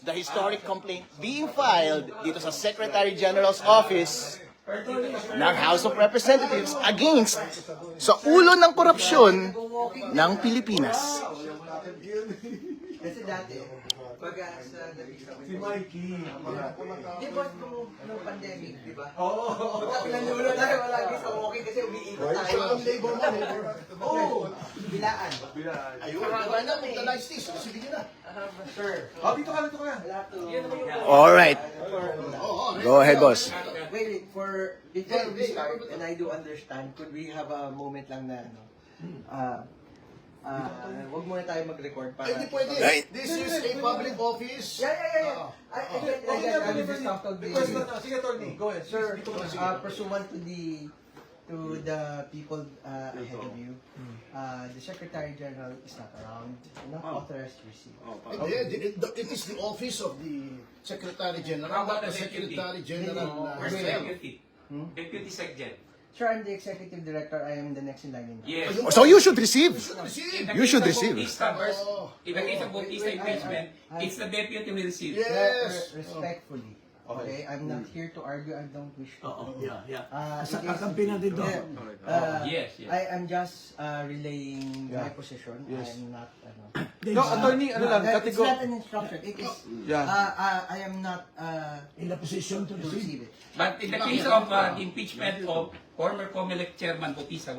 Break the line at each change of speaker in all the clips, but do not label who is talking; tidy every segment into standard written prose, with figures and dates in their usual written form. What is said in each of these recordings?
the historic complaint being filed dito sa Secretary General's Office ng House of Representatives against sa ulo ng korupsyon ng Pilipinas.
Kasi dati, baga sa
Si Mikey.
di ba nung pandemic, di ba?
Oo.
Nanulo tayo malagi sa walking kasi umiikot tayo. Oo, bilaan.
Ayun, wala na, magdalize this. Sige na.
Sir,
Dito ka.
wala to.
Alright. Go ahead, boss.
Wait, before we start, and I do understand, could we have a moment lang na, wag muna tayo mag-record para...
Ay, hindi pwede.
Right.
This is a public office.
Yeah. I just talked to
Request na
the...
Sige, attorney. Go ahead.
Sir, pursuant to the people ahead of you, the Secretary General is not around, not authorized to receive.
It is the office of the Secretary General,
How about
not the
the deputy?
Secretary General.
Where's the
himself.
deputy? Deputy Secgen.
Sir, I'm the Executive Director. I am the next in line.
Yes.
So you should receive.
Receive.
You should receive.
In the case of Bautista impeachment, it's the deputy who will receive.
Yes.
Respectfully. Okay, I'm not here to argue. I don't wish to.
Sa kakampi natin to.
Yes.
I am just relaying my position. I'm not.
No, attorney, ano lang,
It's
kategor...
not an instruction. It is.
Yeah.
I am not
In the position to
to
receive.
receive it.
But in the case of impeachment of former COMELEC Chairman Bautista,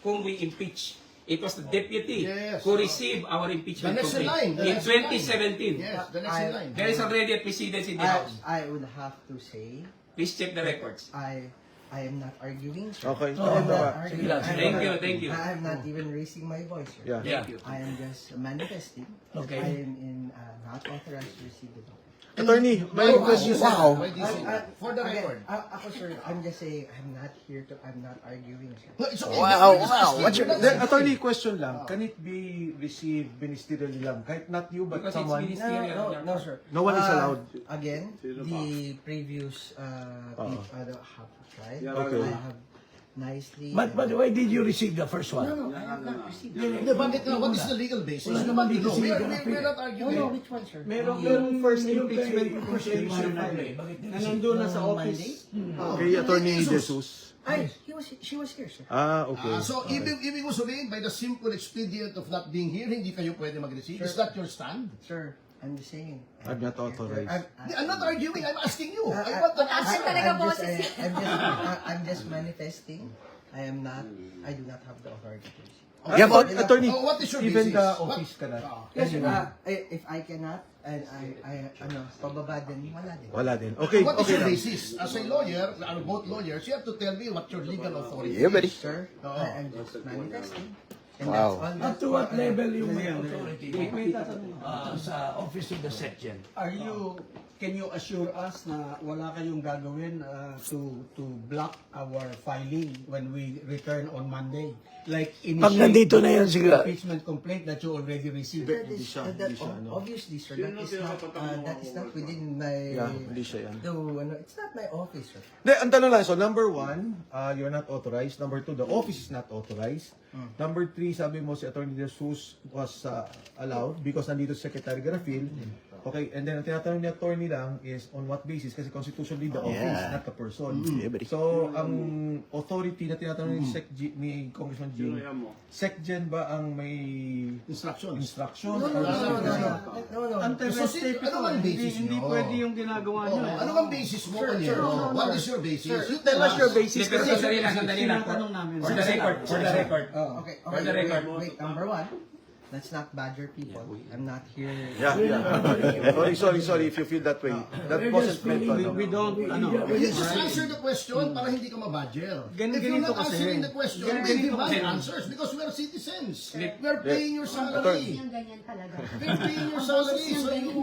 whom we impeached, it was the deputy
Yes.
who received our impeachment
The next in line,
complaint
the
in
next in line.
2017.
Yes, the next in line.
There is already a precedence in the House.
I would have to say
Please check the records.
I am not arguing. Sir.
Okay.
I am not arguing.
Thank you.
I am not even raising my voice. Sir.
Yeah.
Thank you.
I am just manifesting.
Okay.
I am not authorized to receive the document.
Attorney, may question.
Wow.
Why this is- For the record.
Ako sir, I'm just saying, I'm not arguing. Sir.
No, it's okay.
Wow,
We're just
wow.
asking.
What's your-
Then, attorney, question lang. Can it be received ministerially lang? Kahit not you, but
Because it's
someone?
ministerial.
No, sir.
No one is allowed.
Again, the previous have tried.
Okay.
I have nicely.
But why did you receive the first one?
No, I have not received.
Hindi, bakit nga? What is the legal basis?
Wala naman dito
No, we're
sige.
not
No,
arguing.
which one, sir?
Merong first impeachment complaint siya
Na
nandun na sa office. Kay Attorney Jesus.
She was here, sir.
Okay.
So, ibig mo sabihin, by the simple expedient of not being here, hindi kayo pwede mag-receive? Is that your stand?
Sir, I'm just saying.
I'm not authorized.
I'm not arguing, I'm asking you. I want an answer.
I'm just manifesting. I do not have the authority to receive.
Yeah, but
Attorney,
What is your
even
basis?
the office ka na.
Yes, sir. If I cannot, and pababa din, wala din.
Wala din. Okay,
What is
okay
your
lang.
basis? As a lawyer, both lawyers, you have to tell me what your legal authority
Yeah, buddy.
is.
Sir, I am just manifesting. And
Wow.
that's all.
Up to what level yung may authority? Sa office of the section.
Can you assure us na wala kayong gagawin to block our filing when we return on Monday? Like
Pag nandito na yan, sige.
impeachment complaint that you already received.
Obviously, sir, that is not within my.
Yeah, hindi siya yan.
It's not my office, sir.
Hindi, ang tanong lang, so number 1, you're not authorized. Number 2, the office is not authorized. Number 3, sabi mo si Attorney Jesus was allowed because nandito si Secretary Garafil. Okay, and then ang tinatanong ni Attorney lang is on what basis? Kasi constitutionally the office,
Yeah.
not the person.
Yeah, buddy.
So, ang authority na tinatanong ni Congressman Jing, SecGen ba ang may
Instructions.
instructions?
No.
Ano bang basis
Hindi
nyo?
pwede yung ginagawa nyo.
Ano bang basis mo kanyo? What is your basis? You tell
What's your
us.
basis?
Pero sandali lang.
Tinatanong namin.
For the record.
Okay,
For the record.
wait. Number 1, let's not badger people. I'm not here.
Yeah. Sorry if you feel that way. That wasn't meant to.
We don't,
You just answer the question para hindi ka mabadger. If you're
Ganito
not
kasi.
answering the question, we give us answers because we are citizens. We are paying your salary.
Ganyan talaga.
We're paying your salary, so you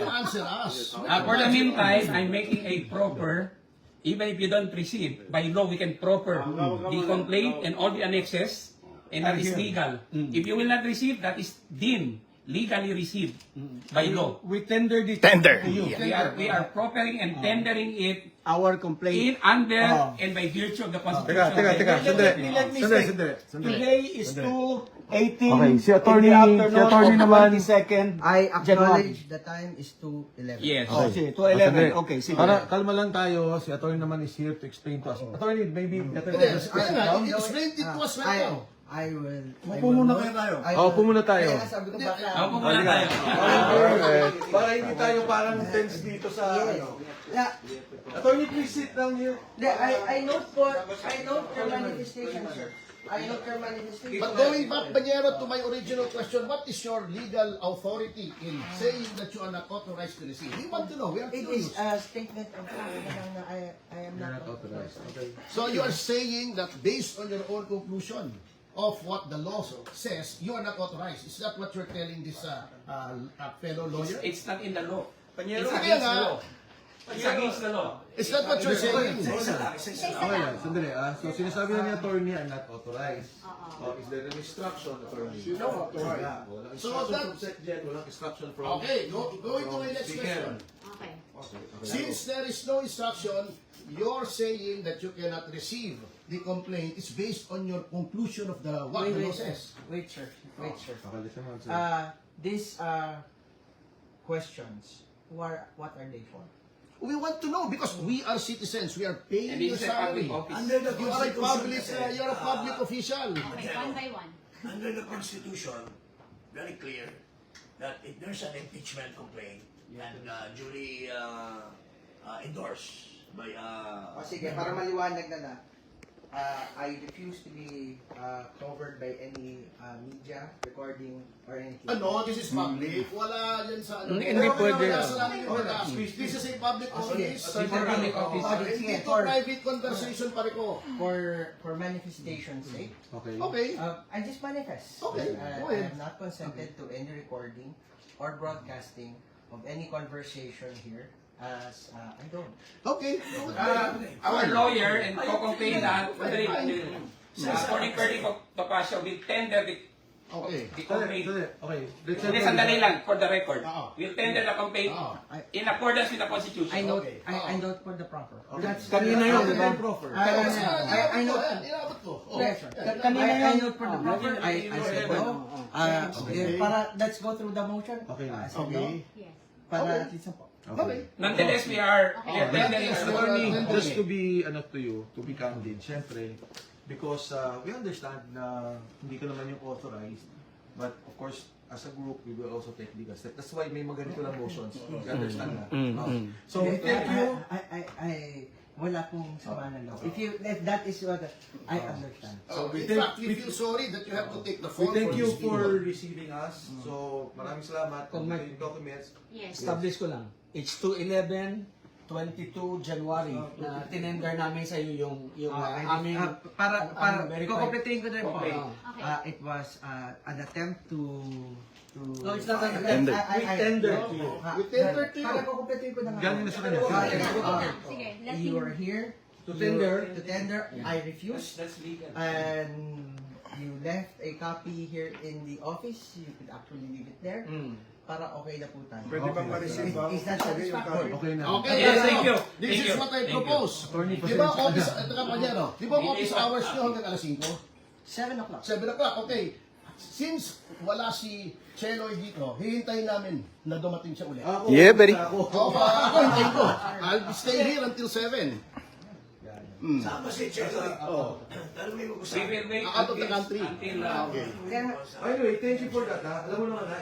answer us.
For the meantime, I'm making a proper, even if you don't receive, by law we can proper the complaint and all the annexes, and that is legal. If you will not receive, that is deemed legally received by law.
We tendered it
Tender.
to you.
We are properly and tendering it
Our complaint.
in under and by virtue of the Constitution.
Teka.
Let me say,
Sandali.
today is 2 18
Okay, si attorney-
in the afternoon
si attorney
of
naman-
22nd
I
January.
acknowledge the time is 2:11.
Yes.
Oh, sige, to 11. Okay, sige.
Para kalma lang tayo, si attorney naman is here to explain to us. Attorney, maybe better
Hindi,
just
kaya
sit
nga,
down.
explain it to us right now.
I will.
Upo muna kayo tayo.
Upo muna tayo.
Kaya sabi ko baka.
Ako muna tayo.
Alright. Para hindi tayo parang tense dito sa ano.
Yeah,
Attorney, please sit down here.
I note your manifestation, sir. I note your manifestation.
But going back, Banyero, to my original question, what is your legal authority in saying that you are not authorized to receive? We want to know. We are
It
curious.
is a statement of fact na I am not authorized.
Okay.
So you are saying that based on your own conclusion of what the law says, you are not authorized. Is that what you're telling this fellow lawyer?
It's not in the law.
Kaya
It's against the
nga,
law. It's against the law.
is that what you're saying?
Okay lang, sandali ah. So sinasabi na ni attorney, I'm not authorized. Is there an instruction, attorney? No. Wala. Walang
So
instruction
that-
from SecGen, walang instruction from...
Okay, going to my next question.
Okay.
Since there is no instruction, you're saying that you cannot receive the complaint is based on your conclusion of the what the law says.
Wait, sir. Wait, sir.
Okay, listen mo, sir.
These questions, what are they for?
We want to know because we are citizens. We are paying
And
your
this is a public
salary.
office.
Under the
You are a public,
Constitution,
you're a public official.
Okay, one by one.
under the Constitution, very clear that if there's an impeachment complaint and duly endorsed by
O sige, para maliwanag na I refuse to be covered by any media recording or anything.
Ano, this is public. Wala yan sa ano.
Hindi pwede.
This is a public office.
It's a public office.
Hindi to private conversation pare ko.
For manifestation's sake,
Okay.
Okay.
I just manifest.
Okay,
I
go ahead.
am not consented to any recording or broadcasting of any conversation here as I don't.
Okay.
Our lawyer and co-complainant, according to Topacio, will tender the
Okay.
complaint.
Okay. Let's
Hindi, sandali lang, for the record.
Oo.
We'll tender the complaint
Oo.
in accordance with the Constitution.
I note,
Okay.
I note for the proper. That's
Kanina yun, di ba?
I note.
Inabot ko. Oh.
Yes, sir.
Kanina
I
yun.
note for the proper. I said no. Para let's go through the motion.
Okay.
I said no.
Okay.
Yes.
Para at least po.
Okay.
Nonetheless, we are tendering the
Attorney,
complaint.
just to be to be candid, syempre, because we understand na hindi ka naman yung authorized, but of course, as a group, we will also take legal steps. That's why may mga ganito lang motions. We understand that. So, we thank you.
Wala pong sama na loob. If that is what I understand.
So
we
in
thank-
fact, we feel sorry that you have to take the
We
fall
thank
for
you
this
for
video.
receiving us. So, maraming salamat.
Kung may-
Yung documents.
Yes.
Establish ko lang. It's 2/11/22 January na tinender namin sa iyo yung aming
Para
verified.
kukumpletin ko na rin po.
Okay.
Okay.
It was an attempt to
No, it's not an attempt. We tendered to you.
We tendered to you.
Para kukumpletin ko na nga.
Galing na sa kanya.
Sige, let
You
him...
are here
To tender.
to tender. I refused.
That's legal.
And you left a copy here in the office. You could actually leave it there. Para okay na po tayo.
Pwede bang
ma-receive Is that satisfactory?
Okay na.
Okay,
Yes, thank you.
This
Thank
is
you.
what I
Thank you.
propose.
Attorney,
Di ba
pasensya
office,
na.
di ba office hours nyo hanggang alas 5?
7 o'clock.
7 o'clock, okay. Since wala si Cheloy dito, hihintayin namin na dumating siya ulit.
Ako,
Yeah, buddy.
Ako.
Ako hintayin ko. I'll stay here until 7.
Sama si Cheloy. Tanungin mo ko sa
We will wait
Out of the country.
until
Then,
Anyway, thank you for that. Ha? Alam mo naman na,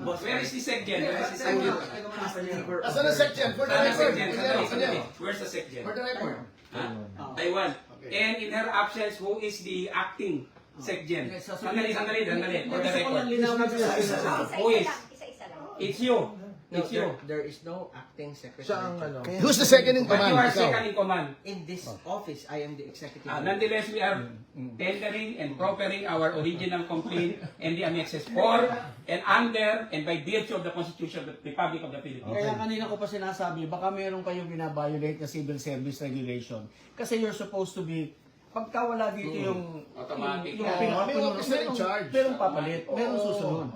where is the SecGen? Where is the SecGen?
Asan ang section? For the
Where's the
record.
SecGen? Sandali. Where's the SecGen?
For the record.
Taiwan. And in her absence, who is the acting SecGen? Sandali. For the
Gusto ko lang
record.
linawin sa
Isa-isa
Who is?
lang. Isa-isa lang.
It's you.
no,
It's you.
there is no acting secretary.
Siya ang ano.
Who's the second in
But you are
command?
second
Ikaw.
in command.
In this office, I am the executive.
Nonetheless, we are tendering and proffering our original complaint and the annexes for and under and by virtue of the Constitution of the Republic of the Philippines.
Kaya kanina ko pa sinasabi, baka meron kayong binabiolate na civil service regulation. Kasi you're supposed to be, pagka wala dito yung
Automatic.
yung
May officer in charge.
merong papalit, merong susunod.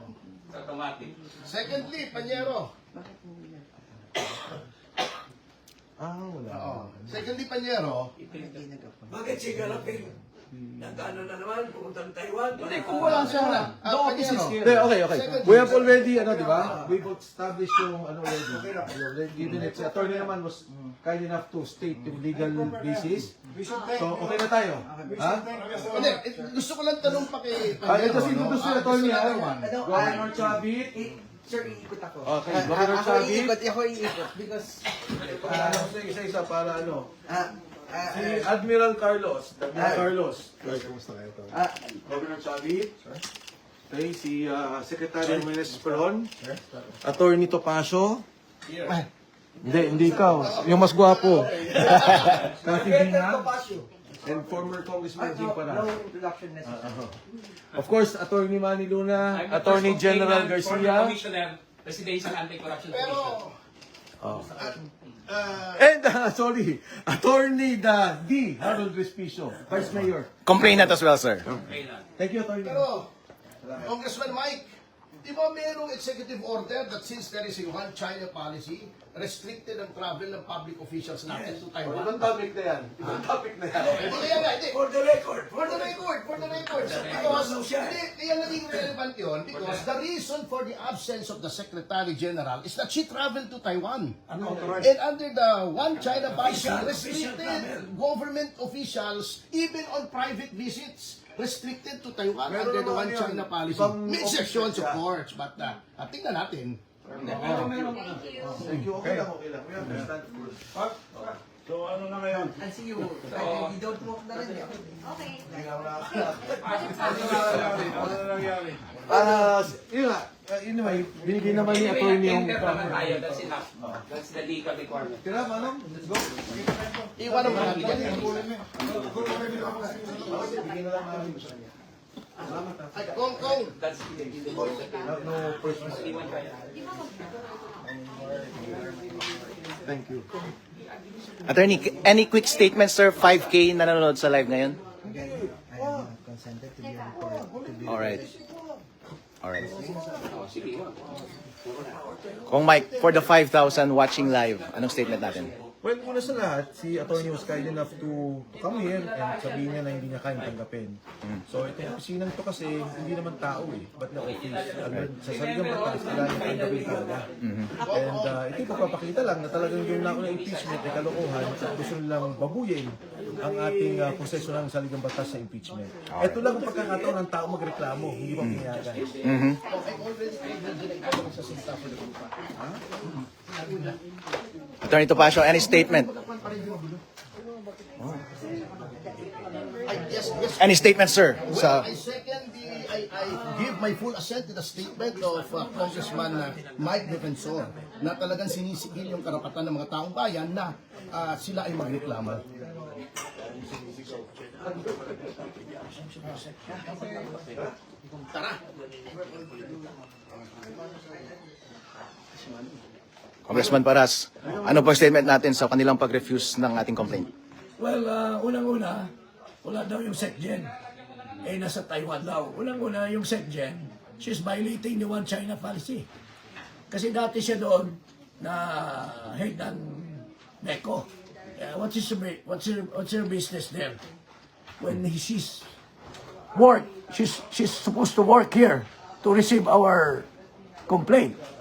It's automatic.
Secondly, Panyero.
Wala.
Secondly, Panyero.
Bakit si Galapin Nagano na naman, pumunta ng Taiwan.
Hindi, kung wala siya, the office is here.
Okay. We have already, di ba? We've established yung, already. We already given it. Si attorney naman was kind enough to state yung legal basis. So, okay na tayo. Ha?
Hindi, gusto ko lang tanong pa kay...
Ito si Dudu si attorney, ha?
Ano,
Governor Chavit.
Sir, iikot ako.
Okay, Governor Chavit.
Ako iikot because
Isa-isa para ano. Si
ah,
Admiral Carlos. Governor Chavit. Okay, si Secretary Menes Peron. Attorney Topacio. Hindi ikaw. Yung mas gwapo. Cathy Binga. And former Congressman Jim Para.
no introduction necessary.
Of course, Attorney Manny Luna,
I'm the
Attorney
first
General
complainant, former
Garcia,
Commissioner, Presidential Anti-Corruption Commission.
and sorry, Attorney D. Harold Respicio, Vice Mayor.
Complainant as well, sir.
Complainant.
Thank you, Attorney.
Pero, Congressman Mike, di ba mayroong executive order that since there is a one China policy, restricted ang travel ng public officials natin to Taiwan?
Ibang topic na yan.
Hindi, kaya nga, hindi.
For the record.
For the record. Because, hindi, kaya naging relevant yun because the reason for the absence of the Secretary General is that she traveled to Taiwan. And under the one China policy, restricted government officials, even on private visits, restricted to Taiwan
Meron
under the
naman
one
yun.
China policy.
Ibang
May exceptions, of course, but tingnan natin.
Thank you.
Thank you. Okay lang. We understand.
And see you. You don't walk na rin yun.
Okay.
Yun naman, binigay naman ni Attorney yung...
Enter naman tayo, that's enough. That's the legal requirement.
Tira, manong, let's go.
Iwan naman natin yan.
Bigyan na lang namin sa kanya.
Ay, Kong.
That's
No personal. Thank you.
Attorney, any quick statements, sir? 5K nanonood sa live ngayon?
Again, I am not consented to be recorded.
Alright. Kung Mike, for the 5,000 watching live, anong statement natin?
Well, una sa lahat, si attorney was kind enough to come here and sabihin niya na hindi niya kayang tanggapin. So, itong opisinang to kasi hindi naman tao eh, but na office. Sa saligang batas, kailangan niya tanggapin talaga. And ito ipapakita lang na talagang yung nauna impeachment ay kalokohan at gusto nilang babuyin ang ating proseso ng saligang batas sa impeachment. Ito lang ang pagkakataon ng tao magreklamo, hindi ba pinayagan?
Attorney Topacio, any statement?
Yes.
Any statement, sir?
I second I give my full assent to the statement of Congressman Mike Defensor na talagang sinisigil yung karapatan ng mga taong bayan na sila ay magreklamo.
Congressman Paras, ano po statement natin sa kanilang pag-refuse ng ating complaint?
Well, unang-una, wala daw yung SecGen. Nasa Taiwan daw. Unang-una, yung SecGen, she's violating the one China policy. Kasi dati siya doon na head ng NECO. What's her business there? When she's supposed to work here to receive our complaint.